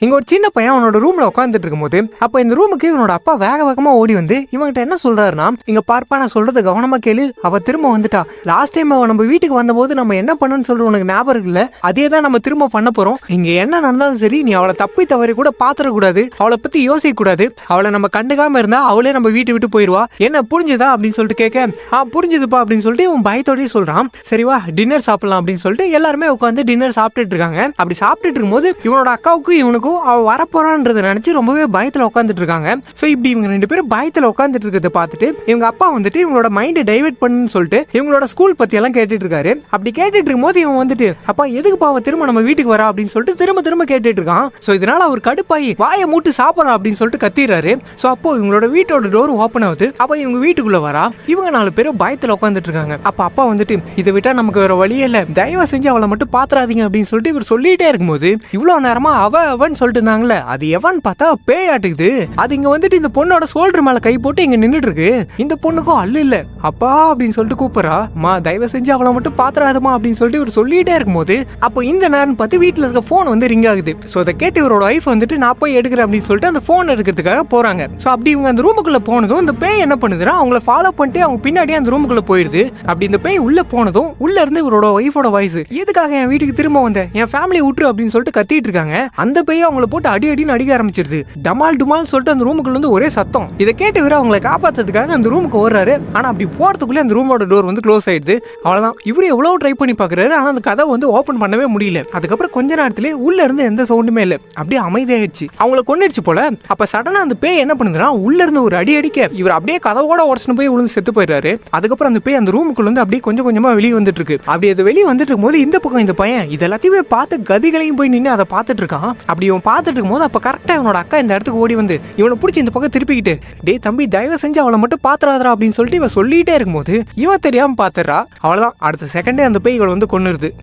இங்க ஒரு சின்ன பையன் அவனோட ரூம்ல உட்காந்துட்டு இருக்கும்போது அப்ப இந்த ரூமுக்கு இவனோட அப்பா வேக வேகமா ஓடி வந்து இவங்கிட்ட என்ன சொல்றாருன்னா, இங்க பார்ப்பா நான் சொல்றது கவனமா கேளு, அவ திரும்ப வந்துட்டா. லாஸ்ட் டைம் அவ நம்ம வீட்டுக்கு வந்தபோது நம்ம என்ன பண்ணணும்னு சொல்ற உனக்கு ஞாபகம் இல்ல, அதே தான் நம்ம திரும்ப பண்ண போறோம். இங்க என்ன நடந்தாலும் சரி நீ அவளை தப்பி தவறி கூட பாத்திர கூடாது, அவளை பத்தி யோசிக்க கூடாது. அவளை நம்ம கண்டுக்காம இருந்தா அவளே நம்ம வீட்டு விட்டு போயிருவா. என்ன புரிஞ்சுதா அப்படின்னு சொல்லிட்டு கேட்க, புரிஞ்சுதுப்பா அப்படின்னு சொல்லிட்டு இவன் பயத்தோடய சொல்றான். சரிவா டின்னர் சாப்பிடலாம் அப்படின்னு சொல்லிட்டு எல்லாருமே உட்காந்து டின்னர் சாப்பிட்டுட்டு இருக்காங்க. அப்படி சாப்பிட்டுட்டு இருக்கும்போது இவனோட அக்காவுக்கும் இவனுக்கும் அவ வரப்போறான்றதை நினைச்சு ரொம்பவே பயத்துல உட்காந்துட்டு இருக்காங்க. சோ இப்படி இவங்க ரெண்டு பேரும் பயத்துல உட்காந்துட்டு இருக்கிறத பார்த்துட்டு இவங்க அப்பா வந்துட்டு இவங்களோட மைண்டை டைவர்ட் பண்ணுன்னு சொல்லிட்டு இவங்களோட ஸ்கூல் பத்தி எல்லாம் கேட்டுட்டு இருக்காரு. அப்படி கேட்டுட்டு இருக்கும்போது இவன் வந்துட்டு அப்பா எதுக்கு பாவ திரும்ப நம்ம வீட்டுக்கு வரா அப்படின்னு சொல்லிட்டு திரும்ப திரும்ப கேட்டுட்டு இருக்கான். சோ இதனால அவர் கடுப்பாயி வாயை மூட்டு சாப்பிடறா அப்படின்னு சொல்லிட்டு கத்திடுறாரு. சோ அப்போ இவங்களோட வீட்டோட டோர் ஓப்பன் ஆகுது. அப்ப இவங்க வீட்டுக்குள்ள வரா. இவங்க 4 பேரும் பயத்துல உட்காந்துட்டு இருக்காங்க. அப்ப அப்பா வந்துட்டு இதை விட்டா நமக்கு வேற வழியே இல்ல, தயவு செஞ்சு அவளை மட்டும் பாத்துறாதீங்க அப்படின்னு சொல்லிட்டு இவர் சொல்லிட்டே இருக்கும்போது இவ்வளவு நேரமா அவன் சொல்லிட்டு இருந்தாங்களே அது எவன் பார்த்தா பேயாட்டுக்குது. அது இங்க வந்துட்டு இந்த பொண்ணோட ஷோல்டர் மேல கை போட்டு இங்க நின்னுட்டு இருக்கு. இந்த பொண்ணுக்கும் அல்ல இல்ல அப்பா அப்படின்னு சொல்லிட்டு கூப்பிடுறா. மா தயவு செஞ்சு அவளை மட்டும் பாத்துறாதமா அப்படின்னு சொல்லிட்டு இவர் சொல்லிட்டே இருக்கும்போது அப்போ இந்த நேரம் பார்த்து வீட்டுல இருக்க போன் வந்து ரிங் ஆகுது. சோ அதை கேட்டு இவரோட ஒய்ஃப் வந்துட்டு நான் போய் எடுக்கிறேன் அப்படின்னு சொல்லிட்டு அந்த போன் எடுக்கிறதுக்காக போறாங்க. சோ அப்படி இவங்க அந்த ரூமுக்குள்ள போனதும் இந்த பேய் என்ன பண்ணுதுன்னா அவங்கள ஃபாலோ பண்ணிட்டு அவங்க பின்னாடியே அந்த ரூமுக்குள்ள போயிடுது. அப்படி இந்த பேய் உள்ள போனதும் உள்ள இருந்து இவரோட ஒய்ஃபோட வாய்ஸ், எதுக்காக என் வீட்டுக்கு திரும்ப வந்த, என் ஃபேமிலி விட்டுரு அப்படின்னு சொல்லிட்டு கத்திட்டு இருக்காங்க. அந்த பேய் அவங்கள போட்டு அடி அடின்னு அடிக்க ஆரம்பிச்சிருது. டமால் டுமால் சொல்லிட்டு அந்த ரூமுக்குள்ள இருந்து ஒரே சத்தம். இதை கேட்டு இவரு அவங்களை காப்பாத்துறதுக்காக அந்த ரூமுக்கு ஓடுறாரு. ஆனா அப்படி போறதுக்குள்ள அந்த ரூமோட டோர் வந்து க்ளோஸ் ஆயிடுது. அவ்வளவுதான். இவரு எவ்வளவு ட்ரை பண்ணி பாக்குறாரு, ஆனா அந்த கதை வந்து ஓபன் பண்ணவே முடியல. அதுக்கப்புறம் கொஞ்ச நேரத்திலே உள்ள இருந்து எந்த சவுண்டுமே இல்ல, அப்படியே அமைதியாயிடுச்சு. அவங்கள கொன்னிடுச்சு போல. அப்ப சடனா அந்த பேய் என்ன பண்ணுதுன்னா உள்ள இருந்து ஒரு அடி அடிக்க இவர் அப்படியே கதவோட உடச்சுன்னு போய் விழுந்து செத்து போயிடுறாரு. அதுக்கப்புறம் அந்த பேய் அந்த ரூமுக்குள்ள இருந்து அப்படியே கொஞ்சம் கொஞ்சமா வெளியே வந்துட்டு இருக்கு. அப்படி அது வெளியே வந்துட்டு இருக்கும்போது இந்த பக்கம் இந்த பையன் இது எல்லாத்தையுமே பார்த்து கதிகளையும் போய் நின்று அதை பார்த்துட்டு இருக்கான். அப்படி இவன் பார்த்துட்டு இருக்கும்போது அப்ப கரெக்டா இவனோட அக்கா இந்த இடத்துக்கு ஓடி வந்து இவனை பிடிச்சி இந்த பக்கம் திருப்பிக்கிட்டு டேய் தம்பி தயவு செஞ்சு அவளை மட்டும் பாத்துறாதரா அப்படின்னு சொல்லிட்டு இவன் சொல்லிட்டே இருக்கும்போது இவன் தெரியாம பாத்துறா. அவ்வளவுதான். அடுத்த செகண்டே அந்த பேய் இவளை வந்து கொன்னுருது.